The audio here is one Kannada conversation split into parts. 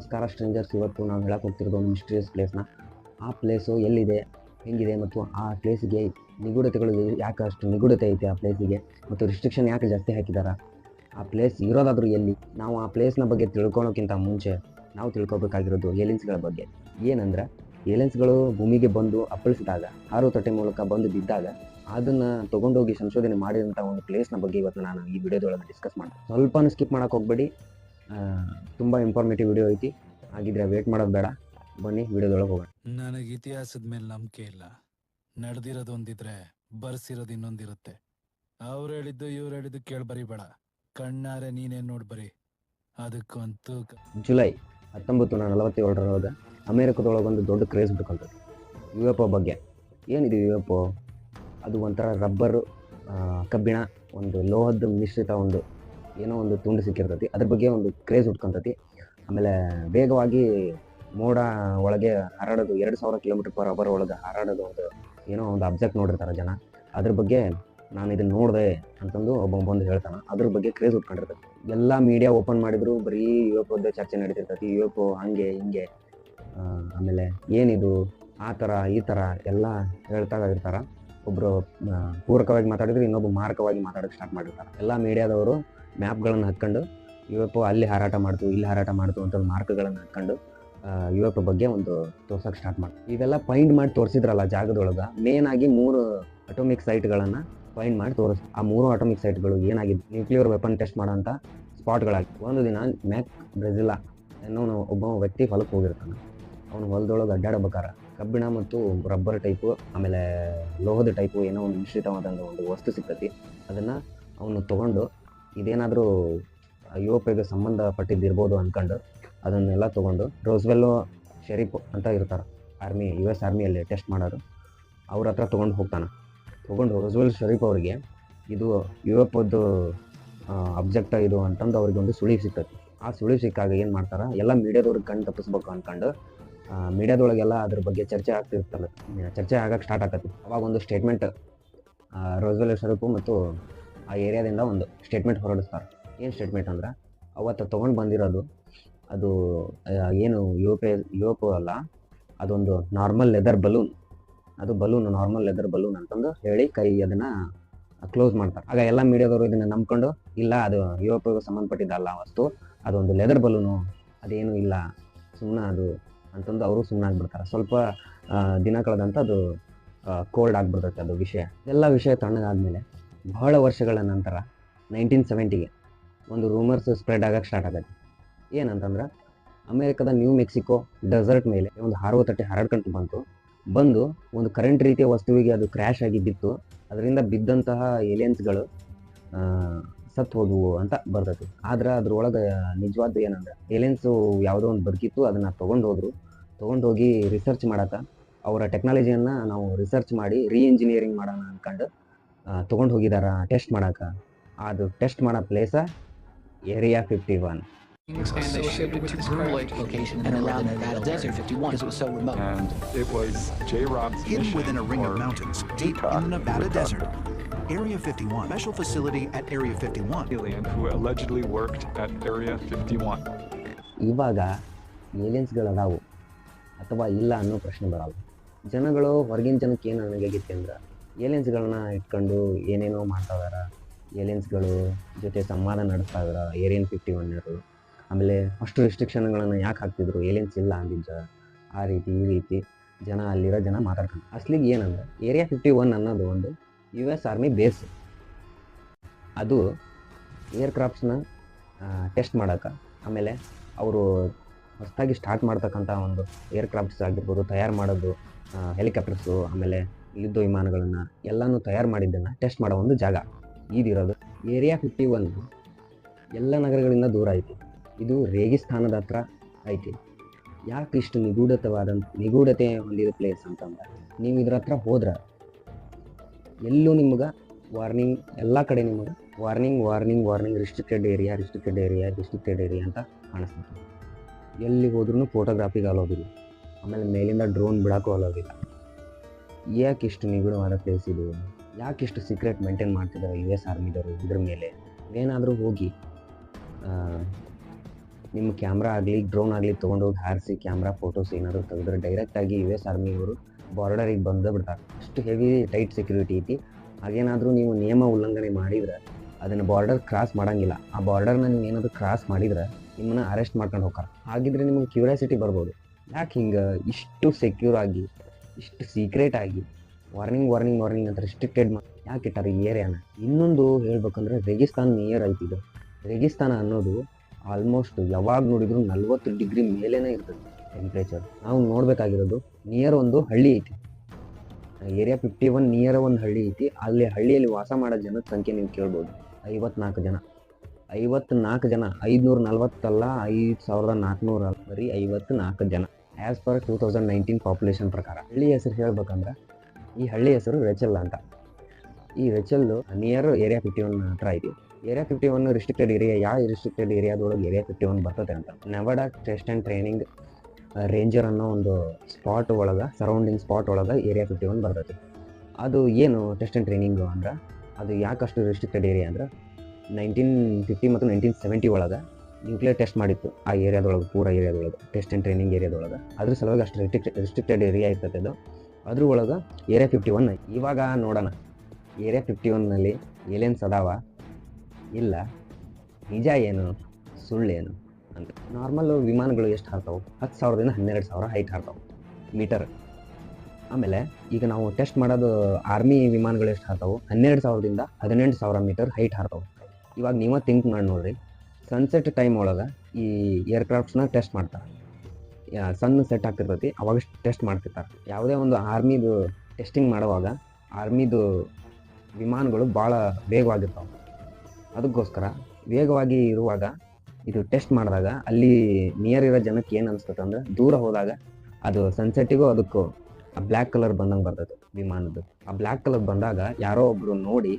ನಮಸ್ಕಾರ ಸ್ಟ್ರೇಂಜರ್ಸ್. ಇವತ್ತು ನಾವು ಹೇಳಕ್ಕೆ ಹೋಗ್ತಿರೋದು ಒಂದು ಮಿಸ್ಟೀರಿಯಸ್ ಪ್ಲೇಸ್ನ. ಆ ಪ್ಲೇಸು ಎಲ್ಲಿದೆ, ಹೆಂಗಿದೆ ಮತ್ತು ಆ ಪ್ಲೇಸಿಗೆ ನಿಗೂಢತೆಗಳು ಯಾಕೆ ಅಷ್ಟು ನಿಗೂಢತೆ ಐತೆ ಆ ಪ್ಲೇಸಿಗೆ, ಮತ್ತು ರಿಸ್ಟ್ರಿಕ್ಷನ್ ಯಾಕೆ ಜಾಸ್ತಿ ಹಾಕಿದ್ದಾರೆ, ಆ ಪ್ಲೇಸ್ ಇರೋದಾದರೂ ಎಲ್ಲಿ. ನಾವು ಆ ಪ್ಲೇಸ್ನ ಬಗ್ಗೆ ತಿಳ್ಕೊಳೋಕ್ಕಿಂತ ಮುಂಚೆ ನಾವು ತಿಳ್ಕೊಬೇಕಾಗಿರೋದು ಏಲಿಯನ್ಸ್ಗಳ ಬಗ್ಗೆ. ಏನಂದ್ರೆ ಏಲಿಯನ್ಸ್ಗಳು ಭೂಮಿಗೆ ಬಂದು ಅಪ್ಪಳಿಸಿದಾಗ, ಹಾರುತಟ್ಟೆ ಮೂಲಕ ಬಂದು ಬಿದ್ದಾಗ ಅದನ್ನು ತೊಗೊಂಡೋಗಿ ಸಂಶೋಧನೆ ಮಾಡಿದಂಥ ಒಂದು ಪ್ಲೇಸ್ನ ಬಗ್ಗೆ ಇವತ್ತು ನಾನು ಈ ವಿಡಿಯೋದೊಳಗೆ ಡಿಸ್ಕಸ್ ಮಾಡ್ತೀನಿ. ಸ್ವಲ್ಪನೂ ಸ್ಕಿಪ್ ಮಾಡೋಕೆ ಹೋಗ್ಬೇಡಿ. ತುಂಬ ಇಂಫಾರ್ಮೇಟಿವ್ ವಿಡಿಯೋ ಐತಿ. ಹಾಗಿದ್ರೆ ವೇಟ್ ಮಾಡೋದು ಬೇಡ, ಬನ್ನಿ ವಿಡಿಯೋದೊಳಗೆ ಹೋಗೋಣ. ನನಗೆ ಇತಿಹಾಸದ ಮೇಲೆ ನಂಬಿಕೆ ಇಲ್ಲ. ನಡೆದಿರೋದು ಒಂದಿದ್ರೆ ಬರ್ಸಿರೋದು ಇನ್ನೊಂದಿರುತ್ತೆ. ಅವ್ರು ಹೇಳಿದ್ದು ಇವ್ರು ಹೇಳಿದ್ದು ಕೇಳಿ ಬರಿಬೇಡ, ಕಣ್ಣಾರೆ ನೀನೇನು ನೋಡಿ ಬರಿ. ಅದಕ್ಕಂತೂ ಜುಲೈ 1947 ಅಮೇರಿಕದೊಳಗೆ ಒಂದು ದೊಡ್ಡ ಕ್ರೇಜ್ ಬಿಟ್ಕೊಂತದ್ದು UFO ಬಗ್ಗೆ. ಏನಿದೆ UFO? ಅದು ಒಂಥರ ರಬ್ಬರು, ಕಬ್ಬಿಣ, ಒಂದು ಲೋಹದ ಮಿಶ್ರಿತ ಏನೋ ಒಂದು ತುಂಡು ಸಿಕ್ಕಿರ್ತೈತಿ. ಅದ್ರ ಬಗ್ಗೆ ಒಂದು ಕ್ರೇಜ್ ಹುಟ್ಕೊಂತೈತಿ. ಆಮೇಲೆ ವೇಗವಾಗಿ ಮೋಡ ಒಳಗೆ ಹರಡೋದು, 2000 km/h ಒಳಗೆ ಹರಡೋದು ಏನೋ ಒಂದು ಅಬ್ಜೆಕ್ಟ್ ನೋಡಿರ್ತಾರೆ ಜನ. ಅದ್ರ ಬಗ್ಗೆ ನಾನು ಇದನ್ನು ನೋಡಿದೆ ಅಂತಂದು ಒಬ್ಬ ಬಂದು ಹೇಳ್ತಾನೆ. ಅದ್ರ ಬಗ್ಗೆ ಕ್ರೇಜ್ ಹುಟ್ಕೊಂಡಿರ್ತೈತಿ. ಎಲ್ಲ ಮೀಡಿಯಾ ಓಪನ್ ಮಾಡಿದ್ರು ಬರೀ UFOದ ಚರ್ಚೆ ನಡೀತಿರ್ತೈತಿ. UFO ಹಂಗೆ ಹಿಂಗೆ, ಆಮೇಲೆ ಏನಿದು, ಆ ಥರ ಈ ಥರ ಎಲ್ಲ ಹೇಳ್ತಾ ಇರ್ತಾರೆ. ಒಬ್ಬರು ಪೂರಕವಾಗಿ ಮಾತಾಡಿದ್ರು, ಇನ್ನೊಬ್ಬ ಮಾರಕವಾಗಿ ಮಾತಾಡೋಕ್ಕೆ ಸ್ಟಾರ್ಟ್ ಮಾಡಿರ್ತಾರೆ. ಎಲ್ಲ ಮೀಡಿಯಾದವರು ಮ್ಯಾಪ್ಗಳನ್ನು ಹಾಕ್ಕೊಂಡು UFO ಅಲ್ಲಿ ಹಾರಾಟ ಮಾಡ್ತು, ಇಲ್ಲಿ ಹಾರಾಟ ಮಾಡ್ತು ಅಂತ ಮಾರ್ಕ್ಗಳನ್ನು ಹಾಕ್ಕೊಂಡು UFO ಬಗ್ಗೆ ಒಂದು ತೋರ್ಸೋಕೆ ಸ್ಟಾರ್ಟ್ ಮಾಡ್ತಾರೆ. ಇವೆಲ್ಲ ಫೈಂಡ್ ಮಾಡಿ ತೋರಿಸಿದ್ರಲ್ಲ ಜಾಗದೊಳಗೆ, ಮೇನ್ ಆಗಿ 3 ಅಟೋಮಿಕ್ ಸೈಟ್ಗಳನ್ನು ಫೈಂಡ್ ಮಾಡಿ ತೋರಿಸ್. ಆ 3 ಅಟೋಮಿಕ್ ಸೈಟ್ಗಳು ಏನಾಗಿದ್ದು ನ್ಯೂಕ್ಲಿಯರ್ ವೆಪನ್ ಟೆಸ್ಟ್ ಮಾಡೋಂಥ ಸ್ಪಾಟ್ಗಳಾಗಿ. ಒಂದು ದಿನ ಮ್ಯಾಕ್ ಬ್ರೆಜಿಲಾ ಅನ್ನೋ ಒಬ್ಬ ವ್ಯಕ್ತಿ ಹೊಲಕ್ಕೆ ಹೋಗಿರ್ತಾನೆ. ಅವನು ಹೊಲದೊಳಗೆ ಅಡ್ಡಾಡ್ಬೇಕಾರೆ ಕಬ್ಬಿಣ ಮತ್ತು ರಬ್ಬರ್ ಟೈಪು, ಆಮೇಲೆ ಲೋಹದ ಟೈಪು ಏನೋ ಒಂದು ಮಿಶ್ರಿತವಾದಂಥ ಒಂದು ವಸ್ತು ಸಿಗ್ತೈತಿ. ಅದನ್ನು ಅವನು ತೊಗೊಂಡು ಇದೇನಾದರೂ UFOಗೆ ಸಂಬಂಧಪಟ್ಟಿದ್ದಿರ್ಬೋದು ಅಂದ್ಕೊಂಡು ಅದನ್ನೆಲ್ಲ ತೊಗೊಂಡು ರೋಸ್ವೆಲ್ಲೋ ಶೆರೀಫ್ ಅಂತ ಇರ್ತಾರೆ, ಆರ್ಮಿ, US ಆರ್ಮಿಯಲ್ಲಿ ಟೆಸ್ಟ್ ಮಾಡೋರು, ಅವ್ರ ಹತ್ರ ತೊಗೊಂಡು ಹೋಗ್ತಾನೆ. ತೊಗೊಂಡು ರೋಸ್ವೆಲ್ ಶೆರೀಫ್ ಅವರಿಗೆ ಇದು UFOದ್ದು ಅಬ್ಜೆಕ್ಟ್ ಇದು ಅಂತಂದು ಅವ್ರಿಗೆ ಒಂದು ಸುಳಿವು ಸಿಗ್ತೈತಿ. ಆ ಸುಳಿವು ಸಿಕ್ಕಾಗ ಏನು ಮಾಡ್ತಾರೆ, ಎಲ್ಲ ಮೀಡಿಯಾದವ್ರಿಗೆ ಕಣ್ಣು ತಪ್ಪಿಸ್ಬೇಕು ಅಂದ್ಕೊಂಡು ಮೀಡಿಯಾದೊಳಗೆಲ್ಲ ಅದ್ರ ಬಗ್ಗೆ ಚರ್ಚೆ ಆಗ್ತಿರ್ತಲ್ಲ, ಚರ್ಚೆ ಆಗಕ್ಕೆ ಸ್ಟಾರ್ಟ್ ಆಗತ್ತೆ. ಅವಾಗ ಒಂದು ಸ್ಟೇಟ್ಮೆಂಟ್ ರೋಸ್ವೆಲ್ ಶೆರೀಫು ಮತ್ತು ಆ ಏರಿಯಾದಿಂದ ಒಂದು ಸ್ಟೇಟ್ಮೆಂಟ್ ಹೊರಡಿಸ್ತಾರೆ. ಏನು ಸ್ಟೇಟ್ಮೆಂಟ್ ಅಂದ್ರೆ, ಅವತ್ತು ತೊಗೊಂಡು ಬಂದಿರೋದು ಅದು ಏನು UFO ಅಲ್ಲ, ಅದೊಂದು ನಾರ್ಮಲ್ ಲೆದರ್ ಬಲೂನ್. ಅದು ಬಲೂನ್, ನಾರ್ಮಲ್ ಲೆದರ್ ಬಲೂನ್ ಅಂತಂದು ಹೇಳಿ ಅದನ್ನು ಕ್ಲೋಸ್ ಮಾಡ್ತಾರೆ. ಆಗ ಎಲ್ಲ ಮೀಡಿಯಾದವರು ಇದನ್ನು ನಂಬ್ಕೊಂಡು, ಇಲ್ಲ ಅದು UFOಗೆ ಸಂಬಂಧಪಟ್ಟಿದ್ದಲ್ಲ ವಸ್ತು, ಅದೊಂದು ಲೆದರ್ ಬಲೂನು, ಅದೇನು ಇಲ್ಲ, ಸುಮ್ಮನೆ ಅದು ಅಂತಂದು ಅವರು ಸುಮ್ಮನೆ ಆಗಿಬಿಡ್ತಾರೆ. ಸ್ವಲ್ಪ ದಿನ ಕಳೆದಂತ ಅದು ಕೋಲ್ಡ್ ಆಗಿಬಿಡ್ತೈತೆ ಅದು ವಿಷಯ. ಎಲ್ಲ ವಿಷಯ ತಣ್ಣಗಾದ್ಮೇಲೆ ಬಹಳ ವರ್ಷಗಳ ನಂತರ 1970ಗೆ ಒಂದು ರೂಮರ್ಸ್ ಸ್ಪ್ರೆಡ್ ಆಗಕ್ಕೆ ಸ್ಟಾರ್ಟ್ ಆಗತ್ತೆ. ಏನಂತಂದ್ರೆ, ಅಮೇರಿಕದ ನ್ಯೂ ಮೆಕ್ಸಿಕೋ ಡೆಸರ್ಟ್ ಮೇಲೆ ಒಂದು ಹಾರುತಟ್ಟೆ ಹರಡ್ಕೊಂಡು ಬಂದು ಒಂದು ಕರೆಂಟ್ ರೀತಿಯ ವಸ್ತುವಿಗೆ ಅದು ಕ್ರ್ಯಾಶ್ ಆಗಿ ಬಿತ್ತು. ಅದರಿಂದ ಬಿದ್ದಂತಹ ಏಲಿಯನ್ಸ್ಗಳು ಸತ್ತು ಹೋದವು ಅಂತ ಬರ್ತೈತಿ. ಆದ್ರೆ ಅದ್ರೊಳಗೆ ನಿಜವಾದ ಏನಂದ್ರೆ, ಏಲಿಯನ್ಸು ಯಾವುದೋ ಒಂದು ಬದುಕಿತ್ತು, ಅದನ್ನು ತೊಗೊಂಡು ಹೋಗಿ ರಿಸರ್ಚ್ ಮಾಡಕ್ಕೆ, ಅವರ ಟೆಕ್ನಾಲಜಿಯನ್ನು ನಾವು ರಿಸರ್ಚ್ ಮಾಡಿ ಇಂಜಿನಿಯರಿಂಗ್ ಮಾಡೋಣ ಅಂದ್ಕೊಂಡು ತೊಗೊಂಡು ಹೋಗಿದಾರ ಟೆಸ್ಟ್ ಮಾಡಕ್ಕೆ. ಅದು ಟೆಸ್ಟ್ ಮಾಡೋ place area 51. And they shipped it to Groom Lake location and around Nevada Desert 51 because it was so remote. And it was J-Rob's hidden mission within a ring of for mountains deep in the Nevada desert. Area 51, special facility at Area 51. alien who allegedly worked at Area 51. ಇವಾಗ ಏಲಿಯನ್ಸ್ಗಳದಾವು ಅಥವಾ ಇಲ್ಲ ಅನ್ನೋ ಪ್ರಶ್ನೆ ಬರಲ್ಲ. ಜನಗಳು, ಹೊರಗಿನ ಜನಕ್ಕೆ ಏನು ನನಗಾಗಿತ್ತು ಅಂದ್ರೆ, ಏಲಿಯನ್ಸ್ಗಳನ್ನ ಇಟ್ಕೊಂಡು ಏನೇನೋ ಮಾಡ್ತಾ ಇದಾರೆ, ಏಲಿಯನ್ಸ್ಗಳು ಜೊತೆ ಸಂವಾದ ನಡೆಸ್ತಾ ಇದಾರೆ ಏರಿಯಾ 51ನವರು. ಆಮೇಲೆ ಅಷ್ಟು ರಿಸ್ಟ್ರಿಕ್ಷನ್ಗಳನ್ನು ಯಾಕೆ ಹಾಕ್ತಿದ್ರು, ಏಲಿಯನ್ಸ್ ಇಲ್ಲ ಅಂದಿದ್ದ, ಆ ರೀತಿ ಈ ರೀತಿ ಜನ, ಅಲ್ಲಿರೋ ಜನ ಮಾತಾಡ್ಕೊಂಡು. ಅಸಲಿಗೆ ಏನಂದ್ರೆ, ಏರಿಯಾ 51 ಅನ್ನೋದು ಒಂದು US ಆರ್ಮಿ ಬೇಸ್. ಅದು ಏರ್ಕ್ರಾಫ್ಟ್ಸ್ನ ಟೆಸ್ಟ್ ಮಾಡೋಕೆ, ಆಮೇಲೆ ಅವರು ಹೊಸದಾಗಿ ಸ್ಟಾರ್ಟ್ ಮಾಡ್ತಕ್ಕಂಥ ಒಂದು ಏರ್ಕ್ರಾಫ್ಟ್ಸ್ ಆಗಿರ್ಬೋದು, ತಯಾರು ಮಾಡೋದು, ಹೆಲಿಕಾಪ್ಟರ್ಸು, ಆಮೇಲೆ ಯುದ್ಧ ವಿಮಾನಗಳನ್ನು ಎಲ್ಲನೂ ತಯಾರು ಮಾಡಿದ್ದನ್ನು ಟೆಸ್ಟ್ ಮಾಡೋ ಒಂದು ಜಾಗ ಇದಿರೋದು. ಏರಿಯಾ 51 ಎಲ್ಲ ನಗರಗಳಿಂದ ದೂರ ಐತಿ. ಇದು ರೇಗಿಸ್ತಾನದ ಹತ್ರ ಐತಿ. ಯಾಕೆ ಇಷ್ಟು ನಿಗೂಢತೆ ಹೊಂದಿದ ಪ್ಲೇಸ್ ಅಂತಂದ್ರೆ, ನೀವು ಇದ್ರ ಹತ್ರ ಹೋದ್ರೆ ಎಲ್ಲೂ ನಿಮ್ಗೆ ವಾರ್ನಿಂಗ್, ಎಲ್ಲ ಕಡೆ ನಿಮಗೆ ವಾರ್ನಿಂಗ್ ರಿಸ್ಟ್ರಿಕ್ಟೆಡ್ ಏರಿಯಾ ಅಂತ ಕಾಣಿಸ್ತದೆ. ಎಲ್ಲಿ ಹೋದ್ರೂ ಫೋಟೋಗ್ರಾಫಿಗೆ ಅಲೋದಿಲ್ಲ, ಆಮೇಲೆ ಮೇಲಿಂದ ಡ್ರೋನ್ ಬಿಡೋಕ್ಕೂ ಅಲೋದಿಲ್ಲ. ಯಾಕೆ ಇಷ್ಟು ನಿಗೂಢವಾದ ಪ್ಲೇಸ್ ಇದು, ಯಾಕೆ ಇಷ್ಟು ಸೀಕ್ರೆಟ್ ಮೇಂಟೈನ್ ಮಾಡ್ತಿದ್ದಾರೆ US ಆರ್ಮಿದವರು ಇದ್ರ ಮೇಲೆ? ಏನಾದರೂ ಹೋಗಿ ನಿಮ್ಮ ಕ್ಯಾಮ್ರಾ ಆಗಲಿ ಡ್ರೋನ್ ಆಗಲಿ ತೊಗೊಂಡೋಗಿ ಹಾರಿಸಿ ಕ್ಯಾಮ್ರಾ ಫೋಟೋಸ್ ಏನಾದರೂ ತೆಗೆದ್ರೆ ಡೈರೆಕ್ಟಾಗಿ US ಆರ್ಮಿಯವರು ಬಾರ್ಡರಿಗೆ ಬಂದು ಬಿಡ್ತಾರೆ. ಅಷ್ಟು ಹೆವಿ ಟೈಟ್ ಸೆಕ್ಯೂರಿಟಿ ಐತಿ. ಹಾಗೇನಾದರೂ ನೀವು ನಿಯಮ ಉಲ್ಲಂಘನೆ ಮಾಡಿದರೆ ಅದನ್ನು ಬಾರ್ಡರ್ ಕ್ರಾಸ್ ಮಾಡೋಂಗಿಲ್ಲ. ಆ ಬಾರ್ಡರ್ನ ನೀವು ಏನಾದರೂ ಕ್ರಾಸ್ ಮಾಡಿದ್ರೆ ನಿಮ್ಮನ್ನು ಅರೆಸ್ಟ್ ಮಾಡ್ಕೊಂಡು ಹೋಗ್ತಾರೆ. ಹಾಗಿದ್ರೆ ನಿಮಗೆ ಕ್ಯೂರಿಯಾಸಿಟಿ ಬರ್ಬೋದು, ಯಾಕೆ ಹಿಂಗೆ ಇಷ್ಟು ಸೆಕ್ಯೂರ್ ಆಗಿ ಇಷ್ಟು ಸೀಕ್ರೆಟ್ ಆಗಿ ವಾರ್ನಿಂಗ್ ಅಂತ ರೆಸ್ಟ್ರಿಕ್ಟೆಡ್ ಯಾಕೆ ಇಟ್ಟಾರೆ ಈ ಏರಿಯಾನ? ಇನ್ನೊಂದು ಹೇಳ್ಬೇಕಂದ್ರೆ ರೇಗಿಸ್ತಾನ ನಿಯರ್ ಐತಿದು. ರೇಗಿಸ್ತಾನ ಅನ್ನೋದು ಆಲ್ಮೋಸ್ಟ್ ಯಾವಾಗ ನೋಡಿದ್ರು 40 ಡಿಗ್ರಿ ಮೇಲೇ ಇರ್ತದೆ ಟೆಂಪ್ರೇಚರ್. ನಾವು ನೋಡಬೇಕಾಗಿರೋದು ನಿಯರ್ ಒಂದು ಹಳ್ಳಿ ಐತಿ, ಏರಿಯಾ 51 ನಿಯರ್ ಒಂದು ಹಳ್ಳಿ ಐತಿ. ಅಲ್ಲಿ ಹಳ್ಳಿಯಲ್ಲಿ ವಾಸ ಮಾಡೋ ಜನದ ಸಂಖ್ಯೆ ನೀವು ಕೇಳ್ಬೋದು 54 ಜನ. 54 ಜನ, 540 ಅಲ್ಲ, 5400 ಬರೀ 54 ಜನ ಆ್ಯಸ್ ಪರ್ 2019 ಪಾಪ್ಯುಲೇಷನ್ ಪ್ರಕಾರ. ಹಳ್ಳಿ ಹೆಸರು ಹೇಳ್ಬೇಕಂದ್ರೆ ಈ ಹಳ್ಳಿ ಹೆಸರು ರೆಚೆಲ್ ಅಂತ. ಈ ರೆಚೆಲ್ಲು ನಿಯರ್ ಏರಿಯಾ 51 ಹತ್ರ ಐತಿ. Area 51 restricted area. ಯಾವ ರಿಸ್ಟ್ರಿಕ್ಟೆಡ್ ಏರಿಯಾದೊಳಗೆ ಏರಿಯಾ 51 ಬರ್ತದೆ ಅಂತ Nevada test and training ranger ಅನ್ನೋ ಒಂದು ಸ್ಪಾಟ್ ಒಳಗೆ, ಸರೌಂಡಿಂಗ್ ಸ್ಪಾಟ್ ಒಳಗೆ ಏರಿಯಾ 51 ಬರ್ತೈತಿ. ಅದು ಏನು ಟೆಸ್ಟ್ ಆ್ಯಂಡ್ ಟ್ರೈನಿಂಗು ಅಂದ್ರೆ, ಅದು ಯಾಕಷ್ಟು ರಿಸ್ಟ್ರಿಕ್ಟೆಡ್ ಏರಿಯಾ ಅಂದ್ರೆ 1950 ಮತ್ತು 1970 ಒಳಗೆ ನ್ಯೂಕ್ಲಿಯರ್ ಟೆಸ್ಟ್ ಮಾಡಿತ್ತು ಆ ಏರಿಯಾದೊಳಗೆ, ಪೂರ ಏರಿಯಾದೊಳಗೆ, ಟೆಸ್ಟ್ ಆ್ಯಂಡ್ ಟ್ರೈನಿಂಗ್ ಏರಿಯಾದೊಳಗೆ. ಅದ್ರ ಸಲುವಾಗಿ ಅಷ್ಟು ರಿಸ್ಟ್ರಿಕ್ಟೆಡ್ ಏರಿಯಾ ಇರ್ತದೆ ಅದು. ಅದ್ರ ಒಳಗೆ ಏರಿಯಾ 51 ಐತಿ. ಇವಾಗ ನೋಡೋಣ ಏರಿಯಾ 51ನಲ್ಲಿ ಏಲಿಯನ್ಸ್ ಅದಾವ ಇಲ್ಲ, ನಿಜ ಏನು ಸುಳ್ಳೇನು ಅಂತ. ನಾರ್ಮಲ್ ವಿಮಾನಗಳು ಎಷ್ಟು ಹಾರ್ತಾವೆ? 10,000ದಿಂದ 12,000 ಹೈಟ್ ಹಾರ್ತಾವೆ ಮೀಟರ್. ಆಮೇಲೆ ಈಗ ನಾವು ಟೆಸ್ಟ್ ಮಾಡೋದು ಆರ್ಮಿ ವಿಮಾನಗಳು ಎಷ್ಟು ಹಾರ್ತಾವೆ? 12,000ದಿಂದ 18,000 ಮೀಟರ್ ಹೈಟ್ ಹಾರ್ತಾವೆ. ಇವಾಗ ನೀವೇ ಥಿಂಕ್ ಮಾಡಿ ನೋಡ್ರಿ, ಸನ್ಸೆಟ್ ಟೈಮ್ ಒಳಗೆ ಈ ಏರ್ಕ್ರಾಫ್ಟ್ಸ್ನ ಟೆಸ್ಟ್ ಮಾಡ್ತಾರೆ. ಸನ್ ಸೆಟ್ ಆಗ್ತಿರ್ತೈತಿ, ಅವಾಗ ಟೆಸ್ಟ್ ಮಾಡ್ತಿರ್ತಾರೆ. ಯಾವುದೇ ಒಂದು ಆರ್ಮಿದು ಟೆಸ್ಟಿಂಗ್ ಮಾಡುವಾಗ ಆರ್ಮಿದು ವಿಮಾನಗಳು ಭಾಳ ವೇಗವಾಗಿರ್ತಾವೆ. ಅದಕ್ಕೋಸ್ಕರ ವೇಗವಾಗಿ ಇರುವಾಗ ಇದು ಟೆಸ್ಟ್ ಮಾಡಿದಾಗ ಅಲ್ಲಿ ನಿಯರ್ ಇರೋ ಜನಕ್ಕೆ ಏನು ಅನಿಸ್ತದೆ ಅಂದ್ರೆ, ದೂರ ಹೋದಾಗ ಅದು ಸನ್ಸೆಟ್ಟಿಗೂ ಅದಕ್ಕೂ ಆ ಬ್ಲ್ಯಾಕ್ ಕಲರ್ ಬಂದಂಗೆ ಬರ್ತೈತೆ ವಿಮಾನದ್ದು. ಆ ಬ್ಲ್ಯಾಕ್ ಕಲರ್ ಬಂದಾಗ ಯಾರೋ ಒಬ್ಬರು ನೋಡಿ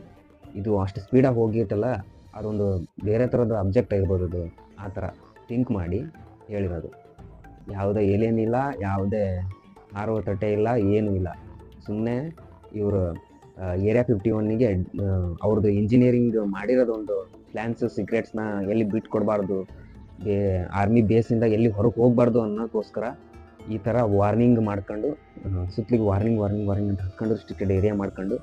ಇದು ಅಷ್ಟು ಸ್ಪೀಡಾಗಿ ಹೋಗಿಟ್ಟಲ್ಲ, ಅದೊಂದು ಬೇರೆ ಥರದ ಅಬ್ಜೆಕ್ಟ್ ಇರ್ಬೋದು ಅದು, ಆ ಥರ ಥಿಂಕ್ ಮಾಡಿ ಹೇಳಿರೋದು. ಯಾವುದೇ ಏಲಿಯನ್ ಇಲ್ಲ, ಯಾವುದೇ ಹಾರುವ ತಟ್ಟೆ ಇಲ್ಲ, ಏನೂ ಇಲ್ಲ. ಸುಮ್ಮನೆ ಇವರು ಏರಿಯಾ 51ಗೆ ಅವ್ರದ್ದು ಇಂಜಿನಿಯರಿಂಗ್ ಮಾಡಿರೋದೊಂದು ಪ್ಲ್ಯಾನ್ಸು, ಸೀಕ್ರೆಟ್ಸ್ನ ಎಲ್ಲಿ ಬಿಟ್ಕೊಡ್ಬಾರ್ದು, ಆರ್ಮಿ ಬೇಸಿಂದ ಎಲ್ಲಿ ಹೊರಗೆ ಹೋಗಬಾರ್ದು ಅನ್ನೋಕ್ಕೋಸ್ಕರ ಈ ಥರ ವಾರ್ನಿಂಗ್ ಮಾಡ್ಕೊಂಡು, ಸುತ್ತಲಿಗೆ ವಾರ್ನಿಂಗ್ ಅಂತ ಹಾಕ್ಕೊಂಡು ರಿಸ್ಟ್ರಿಕ್ಟೆಡ್ ಏರಿಯಾ ಮಾಡ್ಕೊಂಡು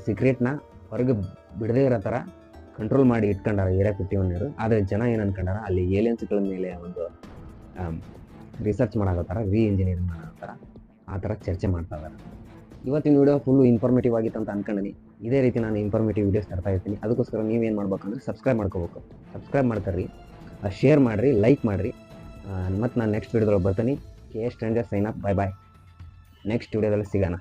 ಸೀಕ್ರೆಟ್ನ ಹೊರಗೆ ಬಿಡದೇ ಇರೋ ಥರ ಕಂಟ್ರೋಲ್ ಮಾಡಿ ಇಟ್ಕೊಂಡಾರ ಏರಿಯಾ 51. ಆದರೆ ಜನ ಏನು ಅನ್ಕೊಂಡಾರ, ಅಲ್ಲಿ ಏಲಿಯನ್ಸ್ಗಳ ಮೇಲೆ ಒಂದು ರಿಸರ್ಚ್ ಮಾಡಾಕತ್ತಾರ, ಇಂಜಿನಿಯರಿಂಗ್ ಮಾಡಾಕತ್ತಾರ, ಆ ಥರ ಚರ್ಚೆ ಮಾಡ್ತಾ ಇದ್ದಾರೆ. ಇವತ್ತಿನ ವಿಡಿಯೋ ಫುಲ್ಲು ಇನ್ಫಾರ್ಮೇಟಿವ್ ಆಗಿತ್ತು ಅಂತ ಅನ್ಕೊಂಡಿನಿ. ಇದೇ ರೀತಿ ನಾನು ಇನ್ಫಾರ್ಮೇಟಿವ್ ವೀಡಿಯೋಸ್ ತರ್ತಾ ಇರ್ತೀನಿ. ಅದಕ್ಕೋಸ್ಕರ ನೀವೇನು ಮಾಡ್ಬೇಕಂದ್ರೆ ಸಬ್ಸ್ಕ್ರೈಬ್ ಮಾಡ್ಕೋಬೇಕು. ಸಬ್ಸ್ಕ್ರೈಬ್ ಮಾಡ್ತಾರ್ರಿ, ಶೇರ್ ಮಾಡಿರಿ, ಲೈಕ್ ಮಾಡಿರಿ. ಮತ್ತು ನಾನು ನೆಕ್ಸ್ಟ್ ವಿಡಿಯೋದೊಳಗೆ ಬರ್ತೀನಿ. KS Stranger sign up. Bye. Next ವಿಡಿಯೋದಲ್ಲಿ ಸಿಗೋಣ.